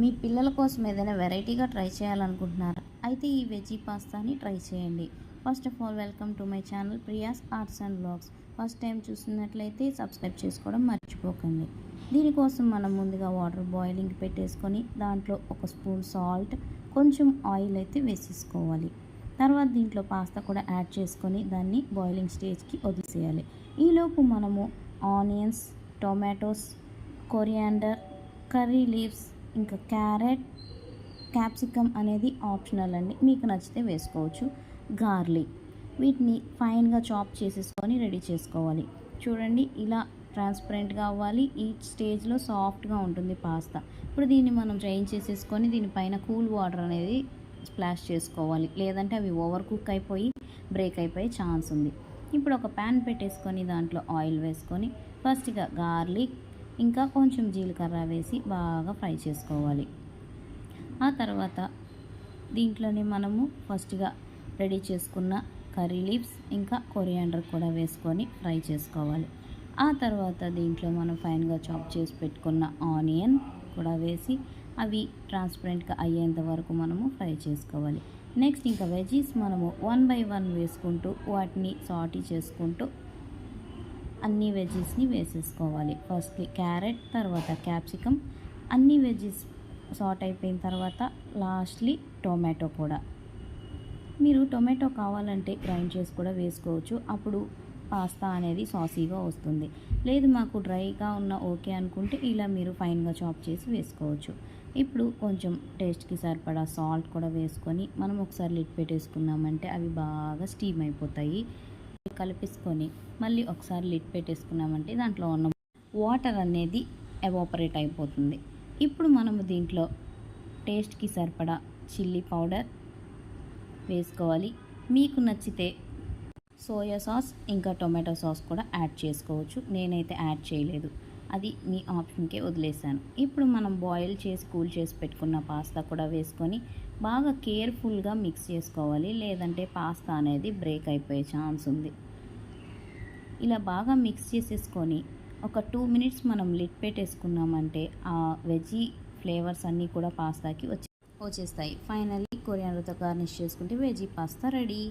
మీ పిల్లల కోసం ఏదైనా వెరైటీగా ట్రై చేయాలనుకుంటున్నారా? అయితే ఈ వెజ్జీ పాస్తాని ట్రై చేయండి. First of all welcome to my channel Priya's Arts and Blogs. First time చూస్తున్నట్లయితే సబ్స్క్రైబ్ చేసుకోవడం మర్చిపోకండి. దీనికోసం మనం ముందుగా వాటర్ బాయిలింగ్ పెట్టేసుకొని దాంట్లో ఒక స్పూన్ సాల్ట్, కొంచెం ఆయిల్ అయితే వేసేసుకోవాలి. తర్వాత దీంట్లో పాస్తా కూడా యాడ్ చేసుకొని దాన్ని బాయిలింగ్ స్టేజ్కి వదిలేసేయాలి. ఈలోపు మనము onions, tomatoes, coriander, curry leaves, ఇంకా క్యారెట్, క్యాప్సికమ్ అనేది ఆప్షనల్ అండి, మీకు నచ్చితే వేసుకోవచ్చు. గార్లిక్, వీటిని ఫైన్గా చాప్ చేసేసుకొని రెడీ చేసుకోవాలి. చూడండి, ఇలా ట్రాన్స్పరెంట్గా అవ్వాలి. ఈ స్టేజ్లో సాఫ్ట్గా ఉంటుంది పాస్తా. ఇప్పుడు దీన్ని మనం డ్రైన్ చేసేసుకొని దీనిపైన కూల్ వాటర్ అనేది స్ప్లాష్ చేసుకోవాలి, లేదంటే అవి ఓవర్ కుక్ అయిపోయి బ్రేక్ అయిపోయే ఛాన్స్ ఉంది. ఇప్పుడు ఒక ప్యాన్ పెట్టేసుకొని దాంట్లో ఆయిల్ వేసుకొని ఫస్ట్గా గార్లిక్ ఇంకా కొంచెం జీలకర్ర వేసి బాగా ఫ్రై చేసుకోవాలి. ఆ తర్వాత దీంట్లోనే మనము ఫస్ట్గా రెడీ చేసుకున్న కర్రీ లీవ్స్ ఇంకా కొరియాండర్ కూడా వేసుకొని ఫ్రై చేసుకోవాలి. ఆ తర్వాత దీంట్లో మనం ఫైన్గా చాప్ చేసి పెట్టుకున్న ఆనియన్ కూడా వేసి అవి ట్రాన్స్పరెంట్గా అయ్యేంత వరకు మనము ఫ్రై చేసుకోవాలి. నెక్స్ట్ ఇంకా వెజీస్ మనము 1 by 1 వేసుకుంటూ వాటిని సాటీ చేసుకుంటూ అన్ని వెజ్జీస్ని వేసేసుకోవాలి. ఫస్ట్లీ క్యారెట్, తర్వాత క్యాప్సికమ్, అన్ని వెజ్జీస్ సాట్ అయిపోయిన తర్వాత లాస్ట్లీ టొమాటో కూడా. మీరు టొమాటో కావాలంటే గ్రైండ్ చేసి కూడా వేసుకోవచ్చు, అప్పుడు పాస్తా అనేది సాసీగా వస్తుంది. లేదు మాకు డ్రైగా ఉన్న ఓకే అనుకుంటే ఇలా మీరు ఫైన్గా చాప్ చేసి వేసుకోవచ్చు. ఇప్పుడు కొంచెం టేస్ట్కి సరిపడా సాల్ట్ కూడా వేసుకొని మనం ఒకసారి లిడ్ పెట్టేసుకున్నామంటే అవి బాగా స్టీమ్ అయిపోతాయి. కలిపేసుకొని మళ్ళీ ఒకసారి లిడ్ పెట్టేసుకున్నామంటే దాంట్లో ఉన్న వాటర్ అనేది ఎవాపరేట్ అయిపోతుంది. ఇప్పుడు మనము దీంట్లో టేస్ట్కి సరిపడా చిల్లీ పౌడర్ వేసుకోవాలి. మీకు నచ్చితే సోయా సాస్ ఇంకా టొమాటో సాస్ కూడా యాడ్ చేసుకోవచ్చు. నేనైతే యాడ్ చేయలేదు, అది మీ ఆప్షన్కే వదిలేసాను. ఇప్పుడు మనం బాయిల్ చేసి కూల్ చేసి పెట్టుకున్న పాస్తా కూడా వేసుకొని బాగా కేర్ఫుల్గా మిక్స్ చేసుకోవాలి, లేదంటే పాస్తా అనేది బ్రేక్ అయిపోయే ఛాన్స్ ఉంది. ఇలా బాగా మిక్స్ చేసేసుకొని ఒక 2 minutes మనం లిడ్ పెట్టేసుకున్నామంటే ఆ వెజ్జీ ఫ్లేవర్స్ అన్నీ కూడా పాస్తాకి వచ్చేస్తాయి. ఫైనల్లీ కొరియాండర్తో గార్నిష్ చేసుకుంటే వెజ్జీ పాస్తా రెడీ.